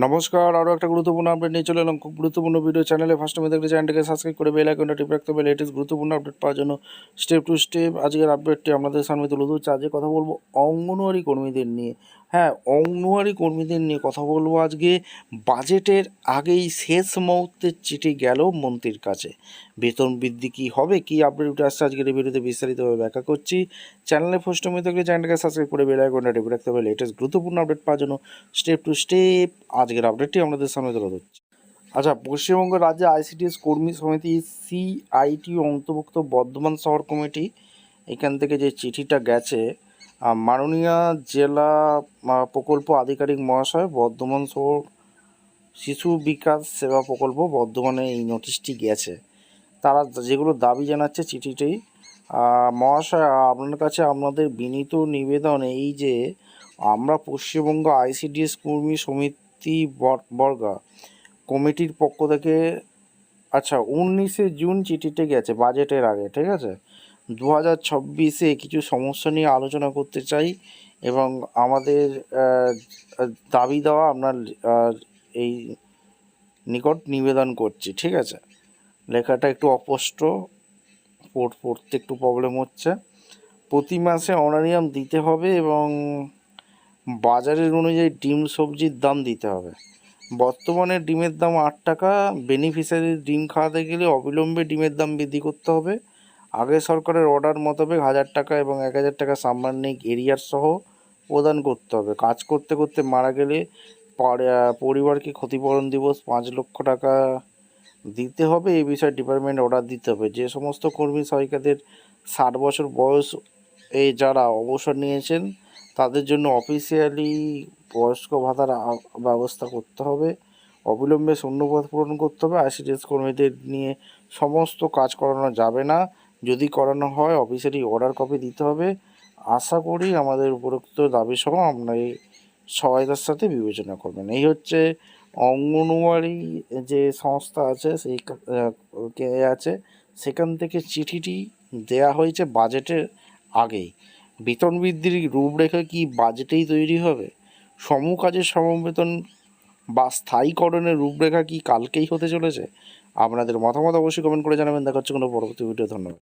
নমস্কার, আরও একটা গুরুত্বপূর্ণ আপডেট নিয়ে চলে এলাম। খুব গুরুত্বপূর্ণ ভিডিও। চ্যানেলে ফার্স্ট টাইম দেখলে চ্যানেলটাকে সাবস্ক্রাইব করে বেল আইকনটা টিপে রাখতে হবে লেটেস্ট গুরুত্বপূর্ণ আপডেট পাওয়ার জন্য। স্টেপ টু স্টেপ আজকের আপডেটটি আপনাদের সামনে তুলে ধরছি। আজকে কথা বলবো অঙ্গনওয়াড়ি কর্মীদের নিয়ে। হ্যাঁ, অঙ্গনওয়াড়ি কর্মীদের নিয়ে কথা বলবো আজকে। বাজেটের আগেই শেষ মুহূর্তের চিঠি গেল মন্ত্রীর কাছে। বেতন বৃদ্ধি কী হবে, কী আপডেট উঠে আসছে আজকের এই ভিডিওতে বিস্তারিতভাবে ব্যাখ্যা করছি। চ্যানেলে ফার্স্ট টাইম দেখলে চ্যানেলটাকে সাবস্ক্রাইব করে বেল আইকনটা টিপে রাখতে হবে লেটেস্ট গুরুত্বপূর্ণ আপডেট পাওয়ার জন্য। স্টেপ টু স্টেপ আজকের আপডেটটি আমাদের সামনে তুলে ধরছি। আচ্ছা, পশ্চিমবঙ্গ রাজ্যে আইসিডিএস কর্মী সমিতি সিআইটি অন্তর্ভুক্ত বর্ধমান শহর কমিটি এখান থেকে যে চিঠিটা গেছে, মাননীয় জেলা প্রকল্প আধিকারিক মহাশয়, বর্ধমান শহর শিশু বিকাশ সেবা প্রকল্প বর্ধমানে এই নোটিশটি গেছে। তারা যেগুলো দাবি জানাচ্ছে চিঠিটি, মহাশয় আপনার কাছে আপনাদের বিনীত নিবেদন এই যে আমরা পশ্চিমবঙ্গ আইসিডিএস কর্মী সমিতি বর্গা কমিটির পক্ষ থেকে, আচ্ছা 19শে জুন চিঠিতে গেছে বাজেটের আগে, ঠিক আছে, 2026-এ কিছু সমস্যা নিয়ে আলোচনা করতে চাই এবং আমাদের দাবি দেওয়া আপনার এই নিকট নিবেদন করছি, ঠিক আছে। লেখাটা একটু অস্পষ্ট, পড়তে একটু প্রবলেম হচ্ছে। প্রতি মাসে অনারিয়াম দিতে হবে এবং বাজারের অনুযায়ী ডিম সবজির দাম দিতে হবে। বর্তমানে ডিমের দাম 8 টাকা। বেনিফিশিয়ারির ডিম খাওয়াতে গেলে অবিলম্বে ডিমের দাম বৃদ্ধি করতে হবে। আগে সরকারের অর্ডার মোতাবেক 1000 টাকা এবং 1000 টাকা সাম্মানিক এরিয়ার সহ প্রদান করতে হবে। কাজ করতে করতে মারা গেলে পরিবারকে ক্ষতিপূরণ দিবস 5 লক্ষ টাকা দিতে হবে। এই বিষয়ে ডিপার্টমেন্ট অর্ডার দিতে হবে। যে সমস্ত কর্মী সহায়িকাদের 60 বছর বয়স যারা অবসর নিয়েছেন তাদের জন্য অফিসিয়ালি বয়স্ক ভাতার ব্যবস্থা করতে হবে। অবিলম্বে শূন্যপদ পূরণ করতে হবে। আইসিডিএস কর্মীদের নিয়ে সমস্ত কাজ করানো যাবে না। যদি করানো হয় অফিসিয়ালি অর্ডার কপি দিতে হবে। আশা করি আমাদের উপরোক্ত দাবি সহ আপনার এই সহায়তার সাথে বিবেচনা করবেন। এই হচ্ছে অঙ্গনওয়াড়ি যে সংস্থা আছে সেই আছে, সেখান থেকে চিঠিটি দেয়া হয়েছে বাজেটের আগেই। বেতন বৃদ্ধির রূপরেখা কি বাজেটেই তৈরি হবে? সমকাজের সমবেতন বা স্থায়ীকরণের রূপরেখা কি কালকেই হতে চলেছে? আপনাদের মতামত অবশ্যই কমেন্ট করে জানাবেন। দেখা হচ্ছে কোনো পরবর্তী ভিডিও। ধন্যবাদ।